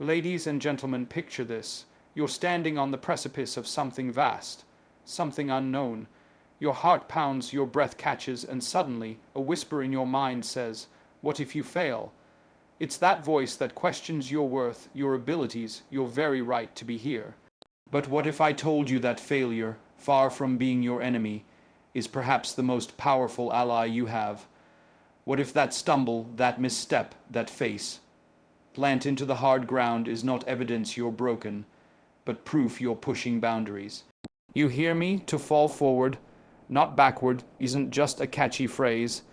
Ladies and gentlemen, picture this. You're standing on the precipice of something vast, something unknown. Your heart pounds, your breath catches, and suddenly a whisper in your mind says, "What if you fail?" It's that voice that questions your worth, your abilities, your very right to be here. But what if I told you that failure, far from being your enemy, is perhaps the most powerful ally you have? What if that stumble, that misstep, that face plant into the hard ground is not evidence you're broken, but proof you're pushing boundaries? You hear me? To fall forward, not backward, isn't just a catchy phrase.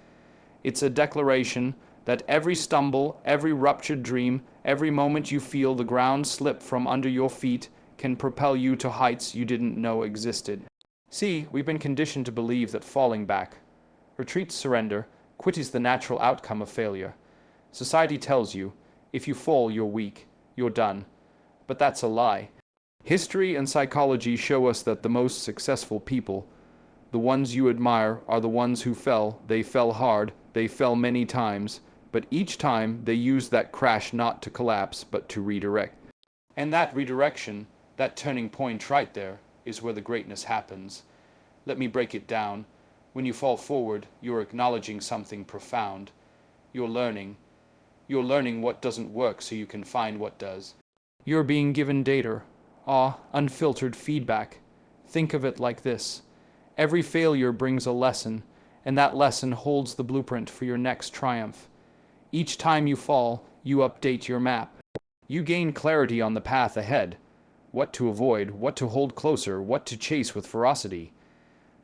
It's a declaration that every stumble, every ruptured dream, every moment you feel the ground slip from under your feet can propel you to heights you didn't know existed. See, we've been conditioned to believe that falling back, retreat, surrender, quit is the natural outcome of failure. Society tells you, if you fall, you're weak, you're done. But that's a lie. History and psychology show us that the most successful people, the ones you admire, are the ones who fell. They fell hard, they fell many times, but each time they used that crash not to collapse, but to redirect. And that redirection, that turning point right there, is where the greatness happens. Let me break it down. When you fall forward, you're acknowledging something profound. You're learning. You're learning what doesn't work so you can find what does. You're being given data, unfiltered feedback. Think of it like this. Every failure brings a lesson, and that lesson holds the blueprint for your next triumph. Each time you fall, you update your map. You gain clarity on the path ahead. What to avoid, what to hold closer, what to chase with ferocity.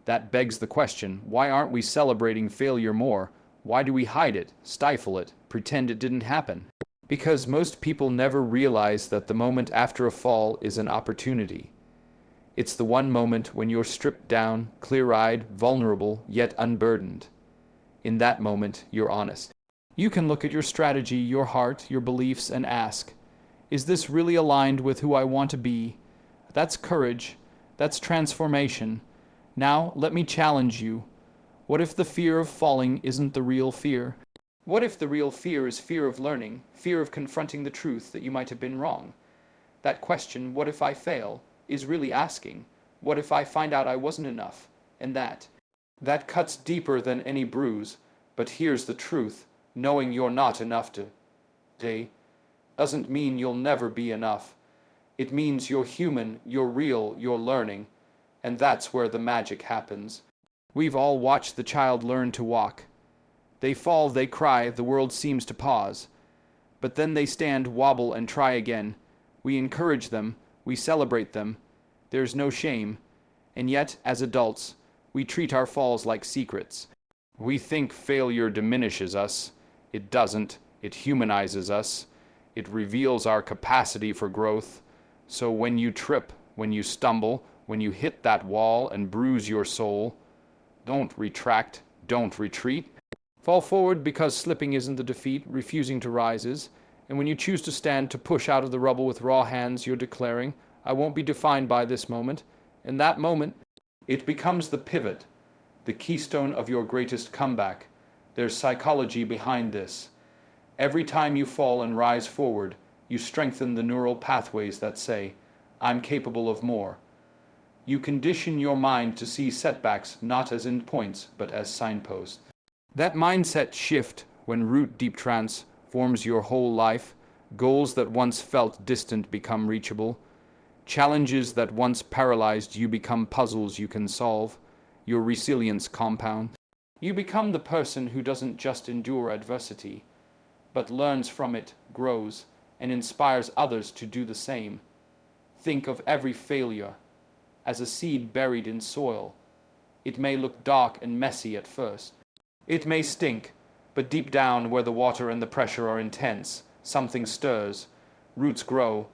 That begs the question, why aren't we celebrating failure more? Why do we hide it, stifle it, pretend it didn't happen? Because most people never realize that the moment after a fall is an opportunity. It's the one moment when you're stripped down, clear-eyed, vulnerable, yet unburdened. In that moment, you're honest. You can look at your strategy, your heart, your beliefs, and ask, is this really aligned with who I want to be? That's courage. That's transformation. Now, let me challenge you. What if the fear of falling isn't the real fear? What if the real fear is fear of learning, fear of confronting the truth that you might have been wrong? That question, what if I fail, is really asking, what if I find out I wasn't enough? And that cuts deeper than any bruise. But here's the truth. Knowing you're not enough today doesn't mean you'll never be enough. It means you're human, you're real, you're learning. And that's where the magic happens. We've all watched the child learn to walk. They fall, they cry, the world seems to pause. But then they stand, wobble, and try again. We encourage them, we celebrate them. There's no shame. And yet, as adults, we treat our falls like secrets. We think failure diminishes us. It doesn't. It humanizes us. It reveals our capacity for growth. So when you trip, when you stumble, when you hit that wall and bruise your soul, don't retract, don't retreat. Fall forward, because slipping isn't the defeat, refusing to rise is. And when you choose to stand, to push out of the rubble with raw hands, you're declaring, I won't be defined by this moment. In that moment, it becomes the pivot, the keystone of your greatest comeback. There's psychology behind this. Every time you fall and rise forward, you strengthen the neural pathways that say, I'm capable of more. You condition your mind to see setbacks not as endpoints, but as signposts. That mindset shift, when root deep transforms your whole life, goals that once felt distant become reachable, challenges that once paralyzed you become puzzles you can solve, your resilience compound. You become the person who doesn't just endure adversity, but learns from it, grows, and inspires others to do the same. Think of every failure as a seed buried in soil. It may look dark and messy at first. It may stink, but deep down where the water and the pressure are intense, something stirs, roots grow,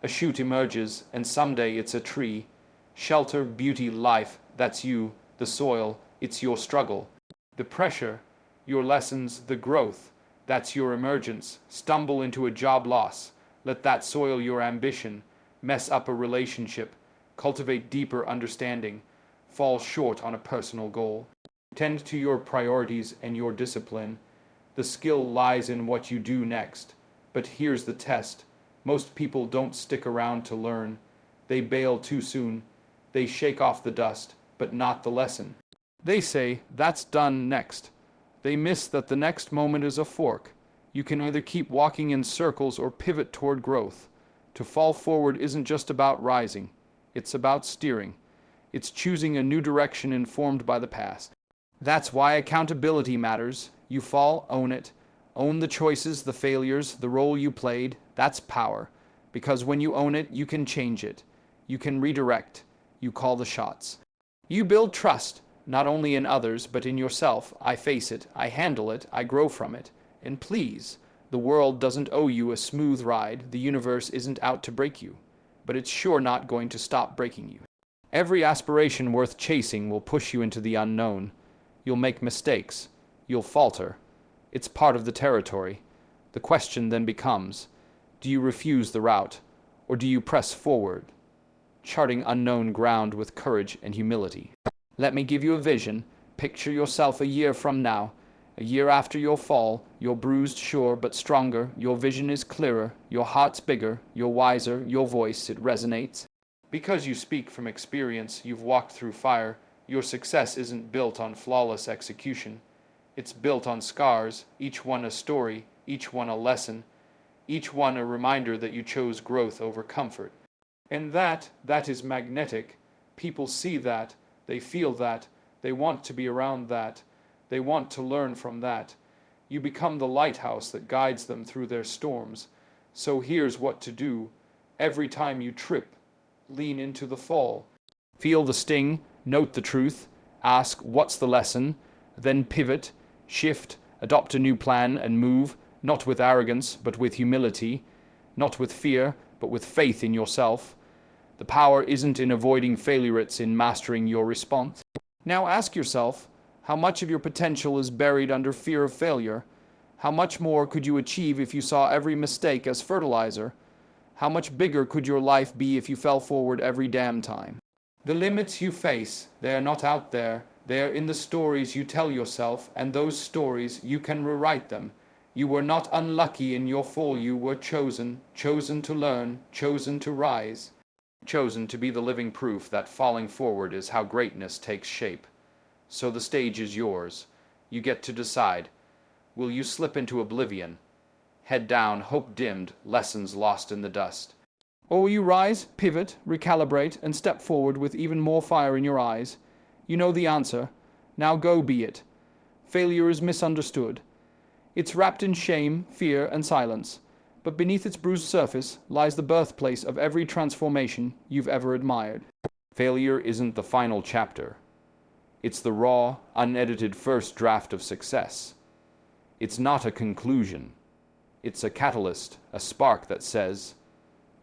a shoot emerges, and someday it's a tree. Shelter, beauty, life, that's you, the soil, it's your struggle. The pressure, your lessons, the growth, that's your emergence. Stumble into a job loss, let that soil your ambition, mess up a relationship, cultivate deeper understanding, fall short on a personal goal. Tend to your priorities and your discipline. The skill lies in what you do next. But here's the test. Most people don't stick around to learn. They bail too soon. They shake off the dust, but not the lesson. They say, "That's done, next." They miss that the next moment is a fork. You can either keep walking in circles or pivot toward growth. To fall forward isn't just about rising. It's about steering. It's choosing a new direction informed by the past. That's why accountability matters. You fall, own it. Own the choices, the failures, the role you played. That's power. Because when you own it, you can change it. You can redirect. You call the shots. You build trust, not only in others, but in yourself. I face it. I handle it. I grow from it. And please, the world doesn't owe you a smooth ride. The universe isn't out to break you. But it's sure not going to stop breaking you. Every aspiration worth chasing will push you into the unknown. You'll make mistakes. You'll falter. It's part of the territory. The question then becomes, do you refuse the route, or do you press forward, charting unknown ground with courage and humility? Let me give you a vision. Picture yourself a year from now. A year after your fall, you're bruised, sure, but stronger. Your vision is clearer. Your heart's bigger. You're wiser. Your voice, it resonates. Because you speak from experience, you've walked through fire. Your success isn't built on flawless execution. It's built on scars, each one a story, each one a lesson, each one a reminder that you chose growth over comfort. And that is magnetic. People see that, they feel that, they want to be around that, they want to learn from that. You become the lighthouse that guides them through their storms. So here's what to do. Every time you trip, lean into the fall. Feel the sting, note the truth, ask what's the lesson, then pivot, shift, adopt a new plan and move, not with arrogance, but with humility, not with fear, but with faith in yourself. The power isn't in avoiding failure, it's in mastering your response. Now ask yourself, how much of your potential is buried under fear of failure? How much more could you achieve if you saw every mistake as fertilizer? How much bigger could your life be if you fell forward every damn time? The limits you face, they are not out there. They are in the stories you tell yourself, and those stories, you can rewrite them. You were not unlucky in your fall. You were chosen, chosen to learn, chosen to rise, chosen to be the living proof that falling forward is how greatness takes shape. So the stage is yours. You get to decide. Will you slip into oblivion? Head down, hope dimmed, lessons lost in the dust. Or will you rise, pivot, recalibrate, and step forward with even more fire in your eyes? You know the answer. Now go be it. Failure is misunderstood. It's wrapped in shame, fear, and silence. But beneath its bruised surface lies the birthplace of every transformation you've ever admired. Failure isn't the final chapter. It's the raw, unedited first draft of success. It's not a conclusion. It's a catalyst, a spark that says,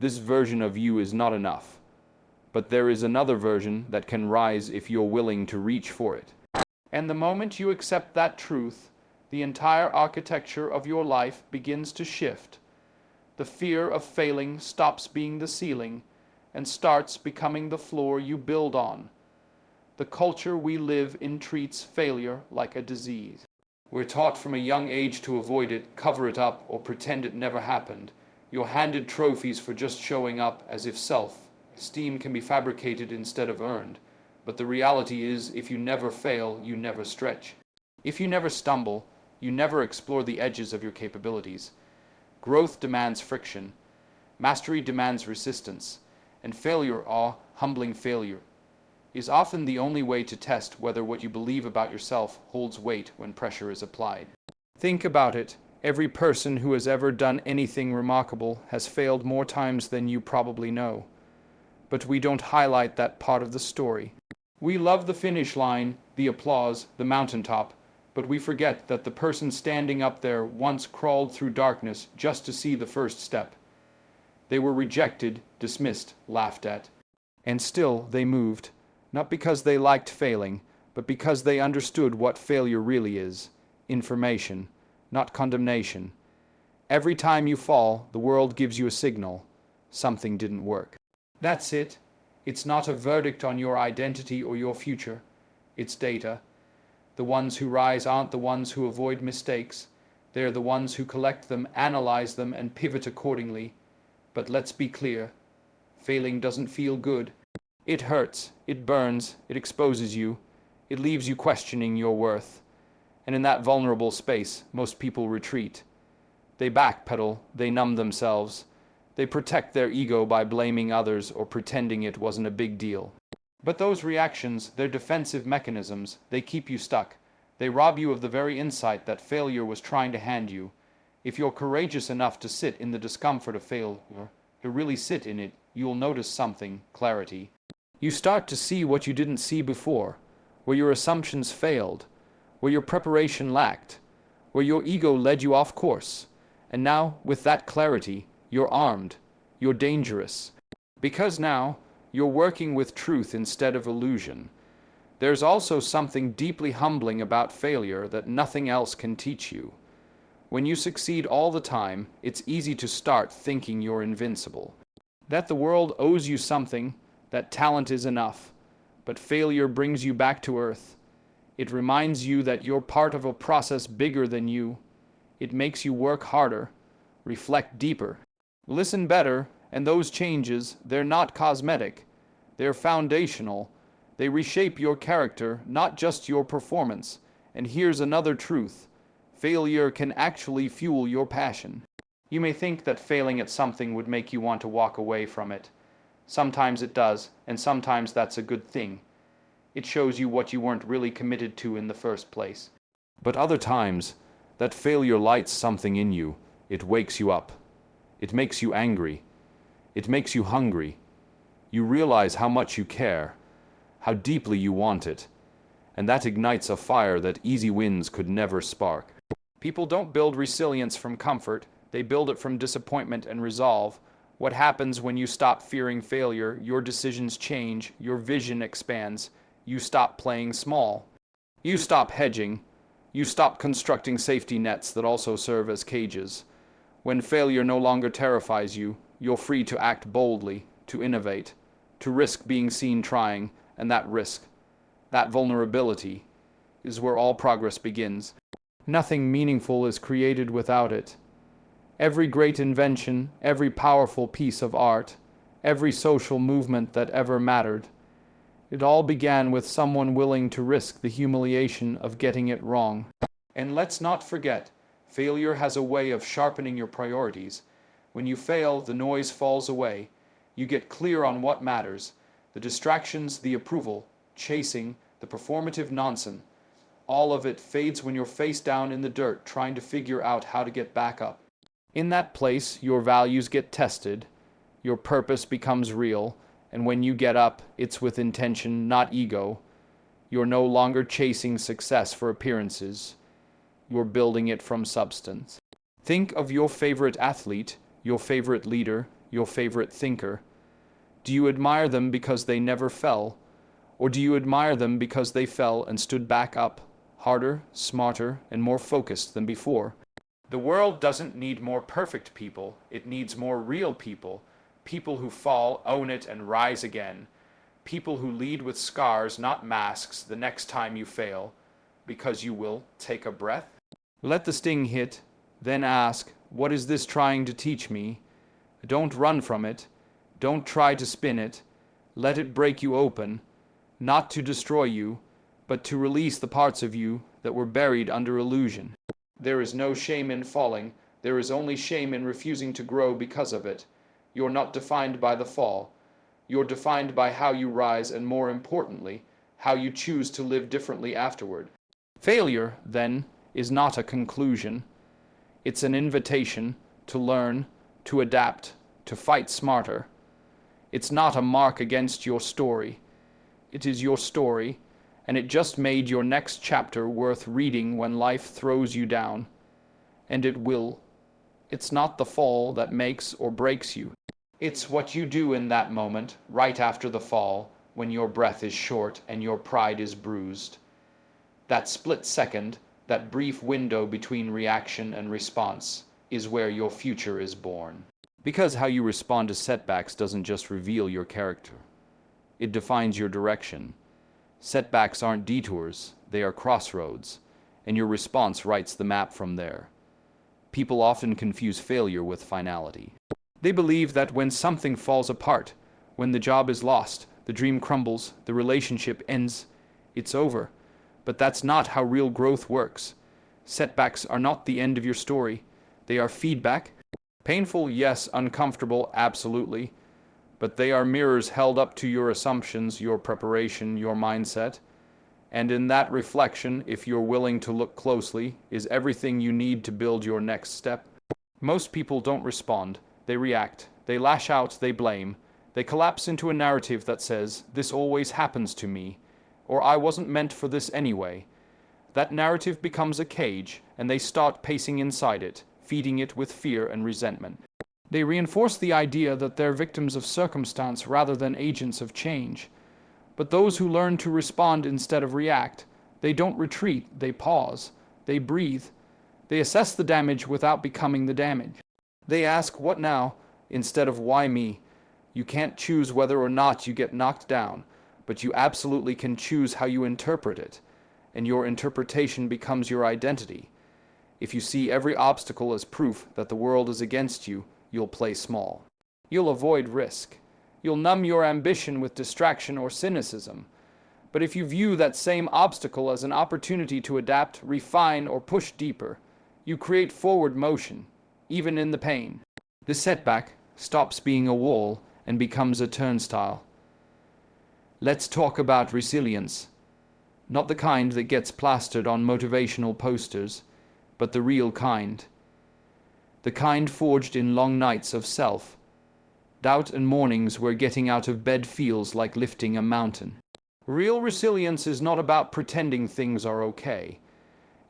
this version of you is not enough, but there is another version that can rise if you're willing to reach for it. And the moment you accept that truth, the entire architecture of your life begins to shift. The fear of failing stops being the ceiling and starts becoming the floor you build on. The culture we live in treats failure like a disease. We're taught from a young age to avoid it, cover it up, or pretend it never happened. You're handed trophies for just showing up, as if self-esteem can be fabricated instead of earned. But the reality is, if you never fail, you never stretch. If you never stumble, you never explore the edges of your capabilities. Growth demands friction. Mastery demands resistance. And failure, humbling failure, is often the only way to test whether what you believe about yourself holds weight when pressure is applied. Think about it. Every person who has ever done anything remarkable has failed more times than you probably know. But we don't highlight that part of the story. We love the finish line, the applause, the mountaintop, but we forget that the person standing up there once crawled through darkness just to see the first step. They were rejected, dismissed, laughed at, and still they moved. Not because they liked failing, but because they understood what failure really is. Information, not condemnation. Every time you fall, the world gives you a signal. Something didn't work. That's it. It's not a verdict on your identity or your future. It's data. The ones who rise aren't the ones who avoid mistakes. They're the ones who collect them, analyze them, and pivot accordingly. But let's be clear, failing doesn't feel good. It hurts, it burns, it exposes you, it leaves you questioning your worth. And in that vulnerable space, most people retreat. They backpedal, they numb themselves, they protect their ego by blaming others or pretending it wasn't a big deal. But those reactions, they're defensive mechanisms, they keep you stuck. They rob you of the very insight that failure was trying to hand you. If you're courageous enough to sit in the discomfort of failure, to really sit in it, you'll notice something: clarity. You start to see what you didn't see before, where your assumptions failed, where your preparation lacked, where your ego led you off course. And now, with that clarity, you're armed, you're dangerous. Because now, you're working with truth instead of illusion. There's also something deeply humbling about failure that nothing else can teach you. When you succeed all the time, it's easy to start thinking you're invincible, that the world owes you something, that talent is enough. But failure brings you back to earth. It reminds you that you're part of a process bigger than you. It makes you work harder, reflect deeper, listen better, and those changes, they're not cosmetic. They're foundational. They reshape your character, not just your performance. And here's another truth: failure can actually fuel your passion. You may think that failing at something would make you want to walk away from it. Sometimes it does, and sometimes that's a good thing. It shows you what you weren't really committed to in the first place. But other times, that failure lights something in you. It wakes you up. It makes you angry. It makes you hungry. You realize how much you care, how deeply you want it, and that ignites a fire that easy wins could never spark. People don't build resilience from comfort, they build it from disappointment and resolve. What happens when you stop fearing failure? Your decisions change, your vision expands, you stop playing small. You stop hedging, you stop constructing safety nets that also serve as cages. When failure no longer terrifies you, you're free to act boldly, to innovate, to risk being seen trying, and that risk, that vulnerability, is where all progress begins. Nothing meaningful is created without it. Every great invention, every powerful piece of art, every social movement that ever mattered, it all began with someone willing to risk the humiliation of getting it wrong. And let's not forget, failure has a way of sharpening your priorities. When you fail, the noise falls away. You get clear on what matters. The distractions, the approval, chasing, the performative nonsense. All of it fades when you're face down in the dirt trying to figure out how to get back up. In that place, your values get tested, your purpose becomes real, and when you get up, it's with intention, not ego. You're no longer chasing success for appearances. You're building it from substance. Think of your favorite athlete, your favorite leader, your favorite thinker. Do you admire them because they never fell? Or do you admire them because they fell and stood back up, harder, smarter, and more focused than before? The world doesn't need more perfect people. It needs more real people. People who fall, own it, and rise again. People who lead with scars, not masks, the next time you fail. Because you will. Take a breath. Let the sting hit. Then ask, what is this trying to teach me? Don't run from it. Don't try to spin it. Let it break you open. Not to destroy you, but to release the parts of you that were buried under illusion. There is no shame in falling. There is only shame in refusing to grow because of it. You're not defined by the fall. You're defined by how you rise and, more importantly, how you choose to live differently afterward. Failure, then, is not a conclusion. It's an invitation to learn, to adapt, to fight smarter. It's not a mark against your story. It is your story, and it just made your next chapter worth reading when life throws you down. And it will. It's not the fall that makes or breaks you. It's what you do in that moment, right after the fall, when your breath is short and your pride is bruised. That split second, that brief window between reaction and response, is where your future is born. Because how you respond to setbacks doesn't just reveal your character. It defines your direction. Setbacks aren't detours, they are crossroads, and your response writes the map from there. People often confuse failure with finality. They believe that when something falls apart, when the job is lost, the dream crumbles, the relationship ends, it's over. But that's not how real growth works. Setbacks are not the end of your story. They are feedback. Painful, yes. Uncomfortable, absolutely. But they are mirrors held up to your assumptions, your preparation, your mindset. And in that reflection, if you're willing to look closely, is everything you need to build your next step. Most people don't respond. They react. They lash out. They blame. They collapse into a narrative that says, "This always happens to me," or "I wasn't meant for this anyway." That narrative becomes a cage, and they start pacing inside it, feeding it with fear and resentment. They reinforce the idea that they're victims of circumstance rather than agents of change. But those who learn to respond instead of react, they don't retreat, they pause, they breathe, they assess the damage without becoming the damage. They ask, "What now?" instead of "Why me?" You can't choose whether or not you get knocked down, but you absolutely can choose how you interpret it, and your interpretation becomes your identity. If you see every obstacle as proof that the world is against you, you'll play small. You'll avoid risk. You'll numb your ambition with distraction or cynicism. But if you view that same obstacle as an opportunity to adapt, refine, or push deeper, you create forward motion, even in the pain. The setback stops being a wall and becomes a turnstile. Let's talk about resilience. Not the kind that gets plastered on motivational posters, but the real kind. The kind forged in long nights of self. Doubt and mornings where getting out of bed feels like lifting a mountain. Real resilience is not about pretending things are okay.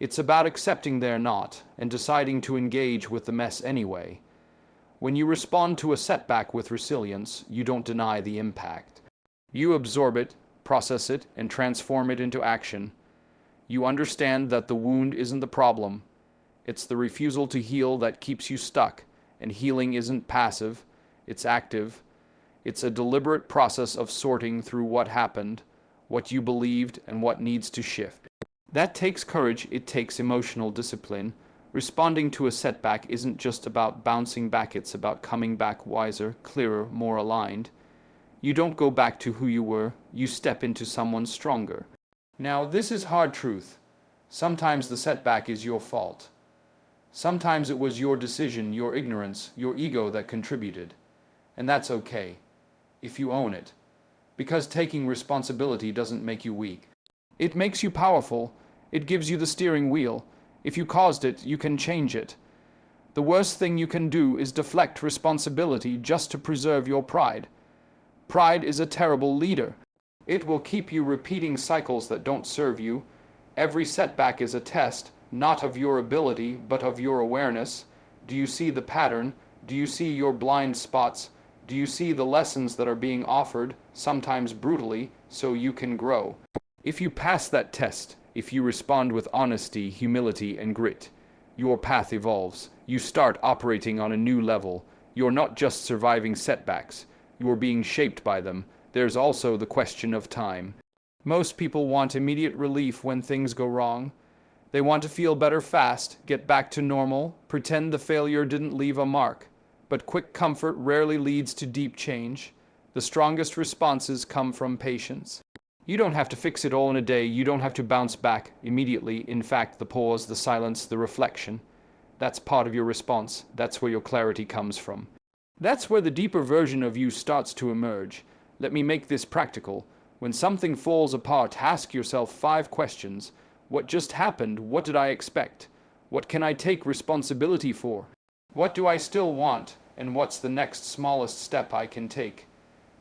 It's about accepting they're not and deciding to engage with the mess anyway. When you respond to a setback with resilience, you don't deny the impact. You absorb it, process it, and transform it into action. You understand that the wound isn't the problem. It's the refusal to heal that keeps you stuck, and healing isn't passive, it's active. It's a deliberate process of sorting through what happened, what you believed, and what needs to shift. That takes courage, it takes emotional discipline. Responding to a setback isn't just about bouncing back, it's about coming back wiser, clearer, more aligned. You don't go back to who you were, you step into someone stronger. Now, this is hard truth. Sometimes the setback is your fault. Sometimes it was your decision, your ignorance, your ego that contributed. And that's okay, if you own it. Because taking responsibility doesn't make you weak. It makes you powerful. It gives you the steering wheel. If you caused it, you can change it. The worst thing you can do is deflect responsibility just to preserve your pride. Pride is a terrible leader. It will keep you repeating cycles that don't serve you. Every setback is a test, not of your ability, but of your awareness. Do you see the pattern? Do you see your blind spots? Do you see the lessons that are being offered, sometimes brutally, so you can grow? If you pass that test, if you respond with honesty, humility, and grit, your path evolves. You start operating on a new level. You're not just surviving setbacks. You're being shaped by them. There's also the question of time. Most people want immediate relief when things go wrong. They want to feel better fast, get back to normal, pretend the failure didn't leave a mark. But quick comfort rarely leads to deep change. The strongest responses come from patience. You don't have to fix it all in a day. You don't have to bounce back immediately. In fact, the pause, the silence, the reflection, that's part of your response. That's where your clarity comes from. That's where the deeper version of you starts to emerge. Let me make this practical. When something falls apart, ask yourself 5 questions. What just happened? What did I expect? What can I take responsibility for? What do I still want? And what's the next smallest step I can take?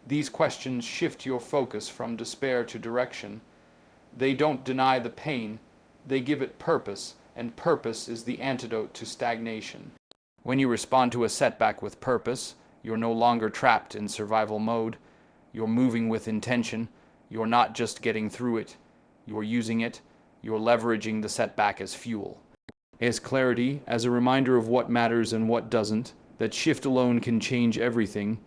These questions shift your focus from despair to direction. They don't deny the pain, they give it purpose, and purpose is the antidote to stagnation. When you respond to a setback with purpose, you're no longer trapped in survival mode. You're moving with intention. You're not just getting through it. You're using it. You're leveraging the setback as fuel. As clarity, as a reminder of what matters and what doesn't. That shift alone can change everything.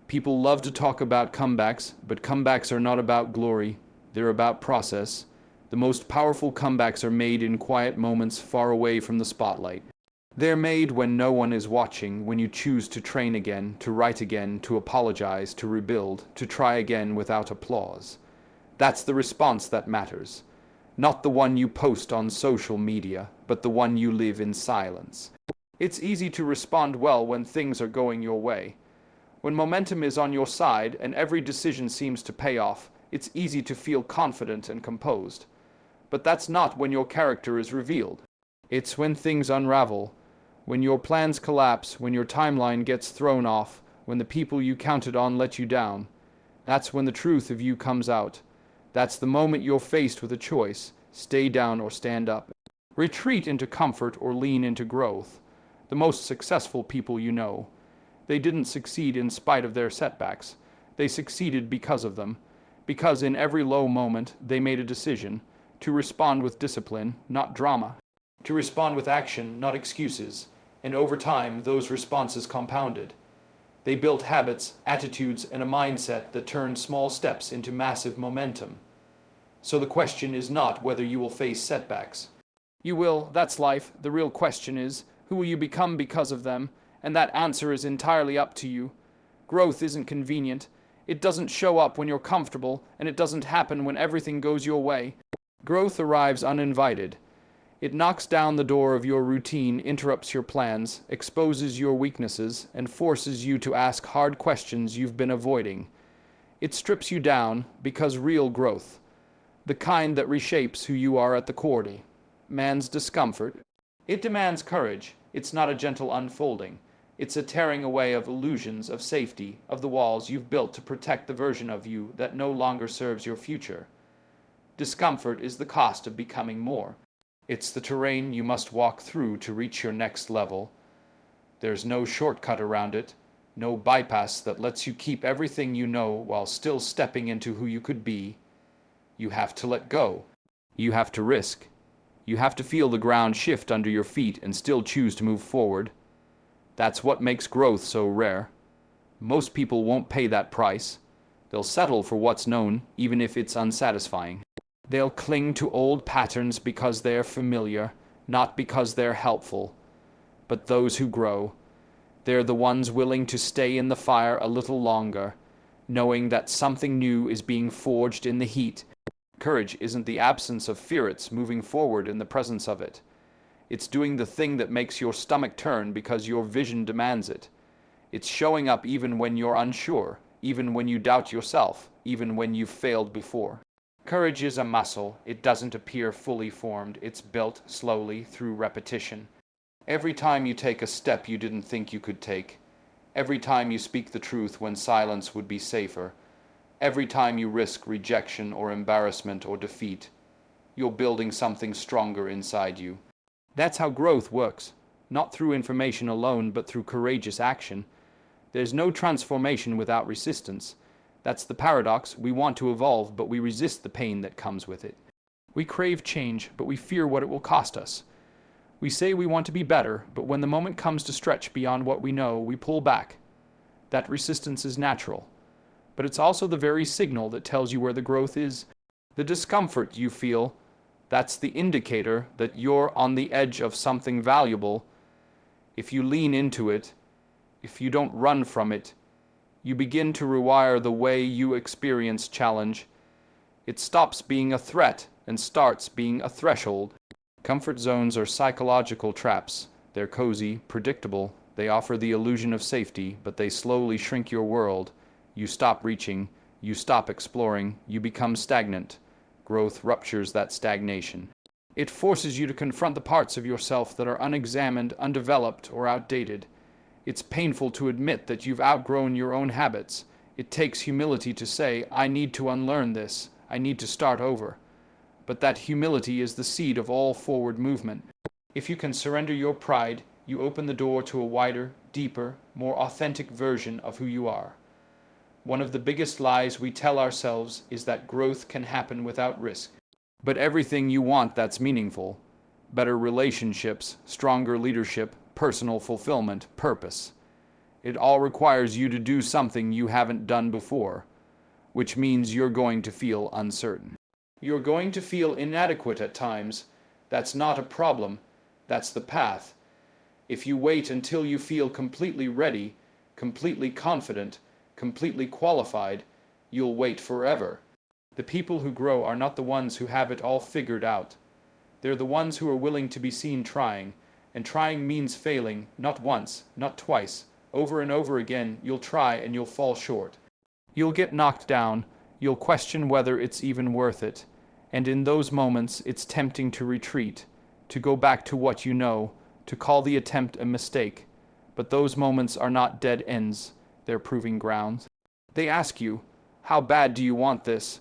People love to talk about comebacks, but comebacks are not about glory. They're about process. The most powerful comebacks are made in quiet moments far away from the spotlight. They're made when no one is watching, when you choose to train again, to write again, to apologize, to rebuild, to try again without applause. That's the response that matters. Not the one you post on social media, but the one you live in silence. It's easy to respond well when things are going your way. When momentum is on your side and every decision seems to pay off, it's easy to feel confident and composed. But that's not when your character is revealed. It's when things unravel, when your plans collapse, when your timeline gets thrown off, when the people you counted on let you down. That's when the truth of you comes out. That's the moment you're faced with a choice: stay down or stand up. Retreat into comfort or lean into growth. The most successful people you know, they didn't succeed in spite of their setbacks. They succeeded because of them. Because in every low moment, they made a decision to respond with discipline, not drama. To respond with action, not excuses. And over time, those responses compounded. They built habits, attitudes, and a mindset that turned small steps into massive momentum. So the question is not whether you will face setbacks. You will, that's life. The real question is, who will you become because of them? And that answer is entirely up to you. Growth isn't convenient. It doesn't show up when you're comfortable, and it doesn't happen when everything goes your way. Growth arrives uninvited. It knocks down the door of your routine, interrupts your plans, exposes your weaknesses, and forces you to ask hard questions you've been avoiding. It strips you down because real growth, the kind that reshapes who you are at the core, man's discomfort. It demands courage. It's not a gentle unfolding. It's a tearing away of illusions of safety, of the walls you've built to protect the version of you that no longer serves your future. Discomfort is the cost of becoming more. It's the terrain you must walk through to reach your next level. There's no shortcut around it, no bypass that lets you keep everything you know while still stepping into who you could be. You have to let go. You have to risk. You have to feel the ground shift under your feet and still choose to move forward. That's what makes growth so rare. Most people won't pay that price. They'll settle for what's known, even if it's unsatisfying. They'll cling to old patterns because they're familiar, not because they're helpful. But those who grow, they're the ones willing to stay in the fire a little longer, knowing that something new is being forged in the heat. Courage isn't the absence of fear, it's moving forward in the presence of it. It's doing the thing that makes your stomach turn because your vision demands it. It's showing up even when you're unsure, even when you doubt yourself, even when you've failed before. Courage is a muscle. It doesn't appear fully formed. It's built slowly through repetition. Every time you take a step you didn't think you could take, every time you speak the truth when silence would be safer, every time you risk rejection or embarrassment or defeat, you're building something stronger inside you. That's how growth works, not through information alone, but through courageous action. There's no transformation without resistance. That's the paradox. We want to evolve, but we resist the pain that comes with it. We crave change, but we fear what it will cost us. We say we want to be better, but when the moment comes to stretch beyond what we know, we pull back. That resistance is natural, but it's also the very signal that tells you where the growth is. The discomfort you feel, that's the indicator that you're on the edge of something valuable. If you lean into it, if you don't run from it, you begin to rewire the way you experience challenge. It stops being a threat and starts being a threshold. Comfort zones are psychological traps. They're cozy, predictable. They offer the illusion of safety, but they slowly shrink your world. You stop reaching, you stop exploring, you become stagnant. Growth ruptures that stagnation. It forces you to confront the parts of yourself that are unexamined, undeveloped, or outdated. It's painful to admit that you've outgrown your own habits. It takes humility to say, I need to unlearn this. I need to start over. But that humility is the seed of all forward movement. If you can surrender your pride, you open the door to a wider, deeper, more authentic version of who you are. One of the biggest lies we tell ourselves is that growth can happen without risk. But everything you want that's meaningful, better relationships, stronger leadership, personal fulfillment, purpose, it all requires you to do something you haven't done before, which means you're going to feel uncertain. You're going to feel inadequate at times. That's not a problem. That's the path. If you wait until you feel completely ready, completely confident, completely qualified, you'll wait forever. The people who grow are not the ones who have it all figured out. They're the ones who are willing to be seen trying, and trying means failing, not once, not twice. Over and over again, you'll try and you'll fall short. You'll get knocked down, you'll question whether it's even worth it, and in those moments it's tempting to retreat, to go back to what you know, to call the attempt a mistake. But those moments are not dead ends, they're proving grounds. They ask you, how bad do you want this?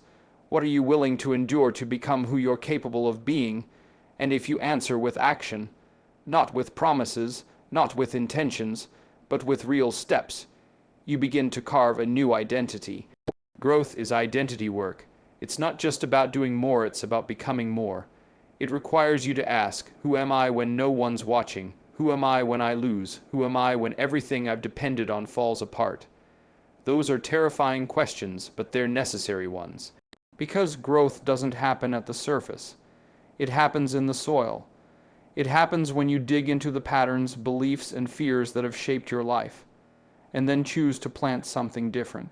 What are you willing to endure to become who you're capable of being? And if you answer with action, not with promises, not with intentions, but with real steps, you begin to carve a new identity. Growth is identity work. It's not just about doing more, it's about becoming more. It requires you to ask, who am I when no one's watching? Who am I when I lose? Who am I when everything I've depended on falls apart? Those are terrifying questions, but they're necessary ones. Because growth doesn't happen at the surface. It happens in the soil. It happens when you dig into the patterns, beliefs, and fears that have shaped your life, and then choose to plant something different.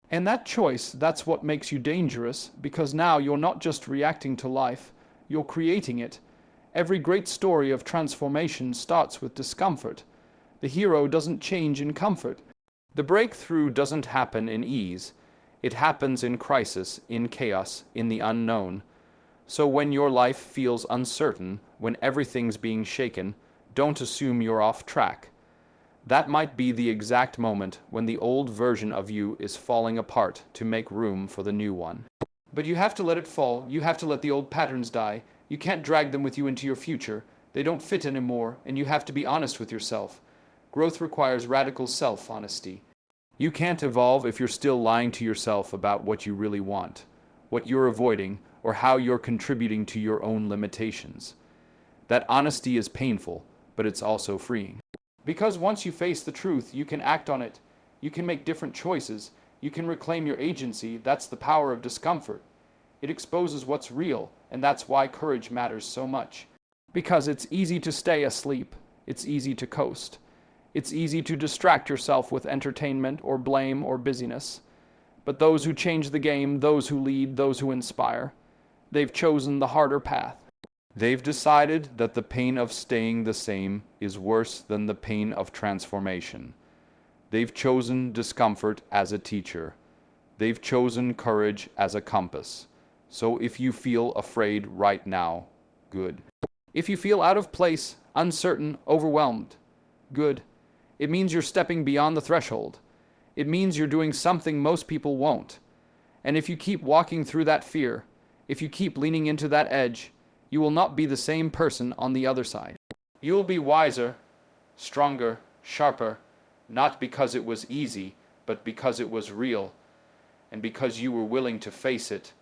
And that choice, that's what makes you dangerous, because now you're not just reacting to life, you're creating it. Every great story of transformation starts with discomfort. The hero doesn't change in comfort. The breakthrough doesn't happen in ease. It happens in crisis, in chaos, in the unknown. So when your life feels uncertain, when everything's being shaken, don't assume you're off track. That might be the exact moment when the old version of you is falling apart to make room for the new one. But you have to let it fall. You have to let the old patterns die. You can't drag them with you into your future. They don't fit anymore, and you have to be honest with yourself. Growth requires radical self-honesty. You can't evolve if you're still lying to yourself about what you really want, what you're avoiding, or how you're contributing to your own limitations. That honesty is painful, but it's also freeing. Because once you face the truth, you can act on it. You can make different choices. You can reclaim your agency. That's the power of discomfort. It exposes what's real, and that's why courage matters so much. Because it's easy to stay asleep. It's easy to coast. It's easy to distract yourself with entertainment or blame or busyness. But those who change the game, those who lead, those who inspire, they've chosen the harder path. They've decided that the pain of staying the same is worse than the pain of transformation. They've chosen discomfort as a teacher. They've chosen courage as a compass. So if you feel afraid right now, good. If you feel out of place, uncertain, overwhelmed, good. It means you're stepping beyond the threshold. It means you're doing something most people won't. And if you keep walking through that fear, if you keep leaning into that edge, you will not be the same person on the other side. You will be wiser, stronger, sharper, not because it was easy, but because it was real, and because you were willing to face it.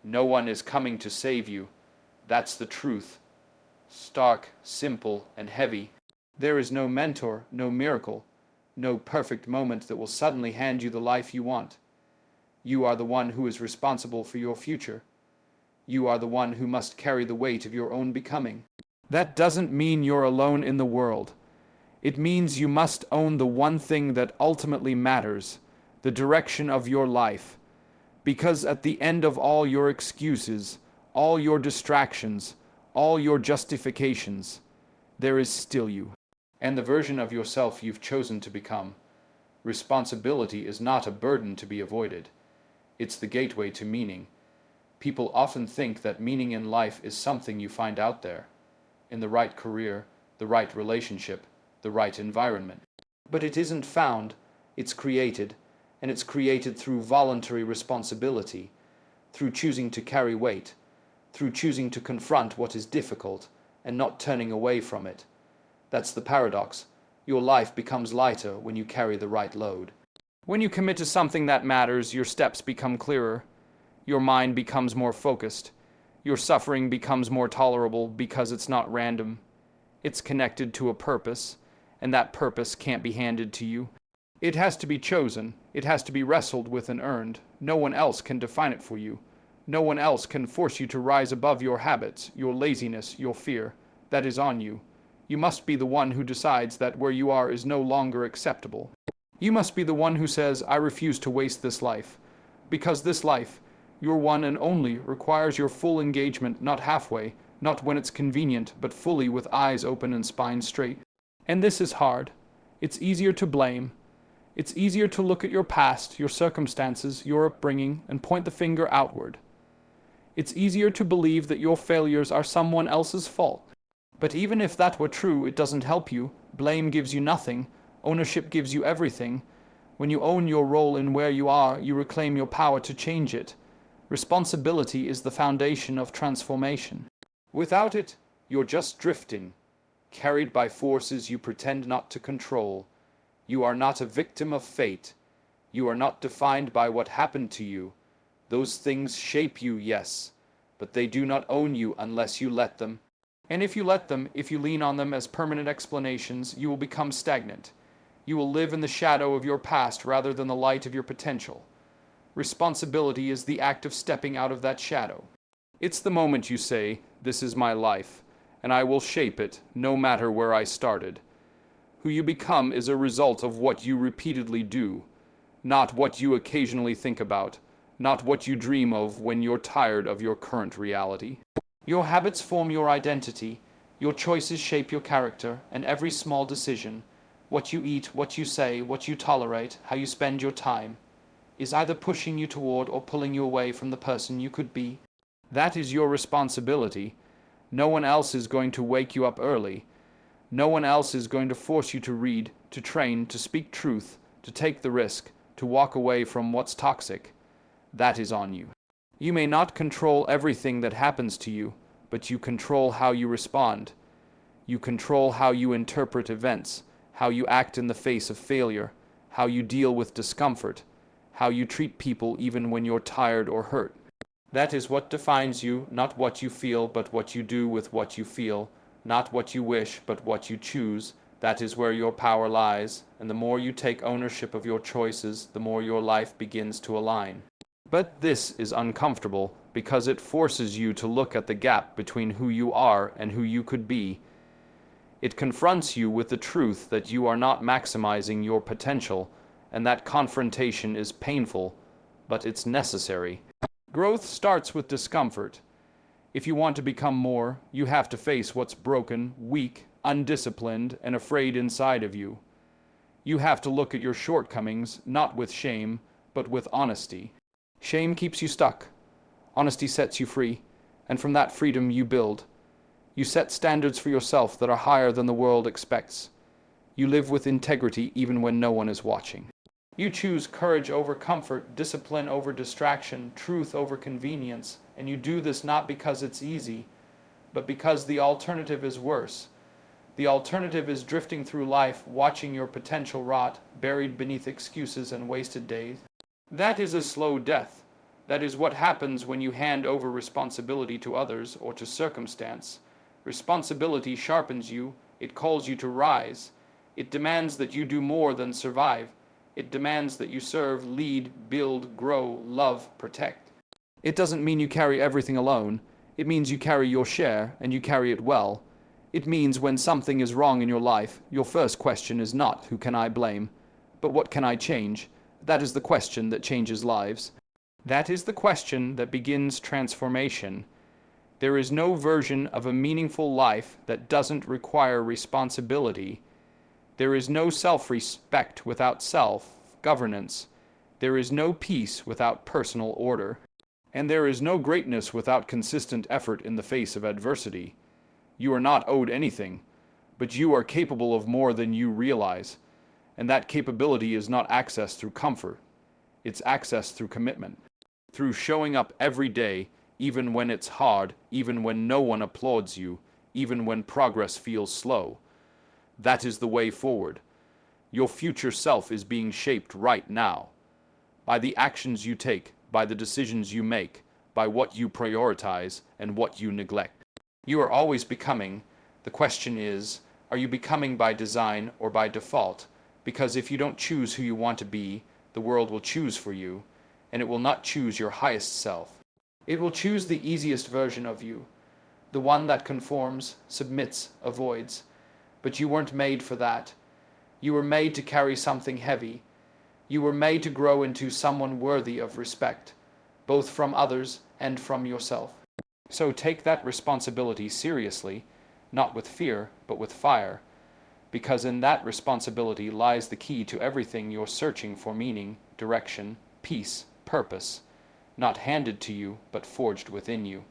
No one is coming to save you. That's the truth. Stark, simple, and heavy. There is no mentor, no miracle, no perfect moment that will suddenly hand you the life you want. You are the one who is responsible for your future. You are the one who must carry the weight of your own becoming. That doesn't mean you're alone in the world. It means you must own the one thing that ultimately matters, the direction of your life. Because at the end of all your excuses, all your distractions, all your justifications, there is still you. And the version of yourself you've chosen to become. Responsibility is not a burden to be avoided. It's the gateway to meaning. People often think that meaning in life is something you find out there, in the right career, the right relationship, the right environment. But it isn't found, it's created, and it's created through voluntary responsibility, through choosing to carry weight, through choosing to confront what is difficult and not turning away from it. That's the paradox. Your life becomes lighter when you carry the right load. When you commit to something that matters, your steps become clearer. Your mind becomes more focused. Your suffering becomes more tolerable because it's not random. It's connected to a purpose, and that purpose can't be handed to you. It has to be chosen. It has to be wrestled with and earned. No one else can define it for you. No one else can force you to rise above your habits, your laziness, your fear. That is on you. You must be the one who decides that where you are is no longer acceptable. You must be the one who says, I refuse to waste this life. Because this life, your one and only, requires your full engagement, not halfway, not when it's convenient, but fully with eyes open and spine straight. And this is hard. It's easier to blame. It's easier to look at your past, your circumstances, your upbringing, and point the finger outward. It's easier to believe that your failures are someone else's fault. But even if that were true, it doesn't help you. Blame gives you nothing. Ownership gives you everything. When you own your role in where you are, you reclaim your power to change it. Responsibility is the foundation of transformation. Without it, you're just drifting, carried by forces you pretend not to control. You are not a victim of fate. You are not defined by what happened to you. Those things shape you, yes, but they do not own you unless you let them. And if you let them, if you lean on them as permanent explanations, you will become stagnant. You will live in the shadow of your past rather than the light of your potential. Responsibility is the act of stepping out of that shadow. It's the moment you say, this is my life, and I will shape it, no matter where I started. Who you become is a result of what you repeatedly do, not what you occasionally think about, not what you dream of when you're tired of your current reality. Your habits form your identity, your choices shape your character, and every small decision, what you eat, what you say, what you tolerate, how you spend your time, is either pushing you toward or pulling you away from the person you could be. That is your responsibility. No one else is going to wake you up early. No one else is going to force you to read, to train, to speak truth, to take the risk, to walk away from what's toxic. That is on you. You may not control everything that happens to you, but you control how you respond. You control how you interpret events, how you act in the face of failure, how you deal with discomfort, how you treat people even when you're tired or hurt. That is what defines you, not what you feel, but what you do with what you feel, not what you wish, but what you choose. That is where your power lies, and the more you take ownership of your choices, the more your life begins to align. But this is uncomfortable because it forces you to look at the gap between who you are and who you could be. It confronts you with the truth that you are not maximizing your potential, and that confrontation is painful, but it's necessary. Growth starts with discomfort. If you want to become more, you have to face what's broken, weak, undisciplined, and afraid inside of you. You have to look at your shortcomings, not with shame, but with honesty. Shame keeps you stuck. Honesty sets you free, and from that freedom you build. You set standards for yourself that are higher than the world expects. You live with integrity even when no one is watching. You choose courage over comfort, discipline over distraction, truth over convenience, and you do this not because it's easy, but because the alternative is worse. The alternative is drifting through life, watching your potential rot, buried beneath excuses and wasted days. That is a slow death. That is what happens when you hand over responsibility to others or to circumstance. Responsibility sharpens you. It calls you to rise. It demands that you do more than survive. It demands that you serve, lead, build, grow, love, protect. It doesn't mean you carry everything alone. It means you carry your share, and you carry it well. It means when something is wrong in your life, your first question is not, who can I blame, but what can I change? That is the question that changes lives. That is the question that begins transformation. There is no version of a meaningful life that doesn't require responsibility. There is no self-respect without self-governance. There is no peace without personal order. And there is no greatness without consistent effort in the face of adversity. You are not owed anything, but you are capable of more than you realize. And that capability is not accessed through comfort. It's accessed through commitment. Through showing up every day, even when it's hard, even when no one applauds you, even when progress feels slow. That is the way forward. Your future self is being shaped right now. By the actions you take, by the decisions you make, by what you prioritize and what you neglect. You are always becoming. The question is, are you becoming by design or by default? Because if you don't choose who you want to be, the world will choose for you, and it will not choose your highest self. It will choose the easiest version of you, the one that conforms, submits, avoids. But you weren't made for that. You were made to carry something heavy. You were made to grow into someone worthy of respect, both from others and from yourself. So take that responsibility seriously, not with fear, but with fire, because in that responsibility lies the key to everything you're searching for: meaning, direction, peace, purpose, not handed to you, but forged within you.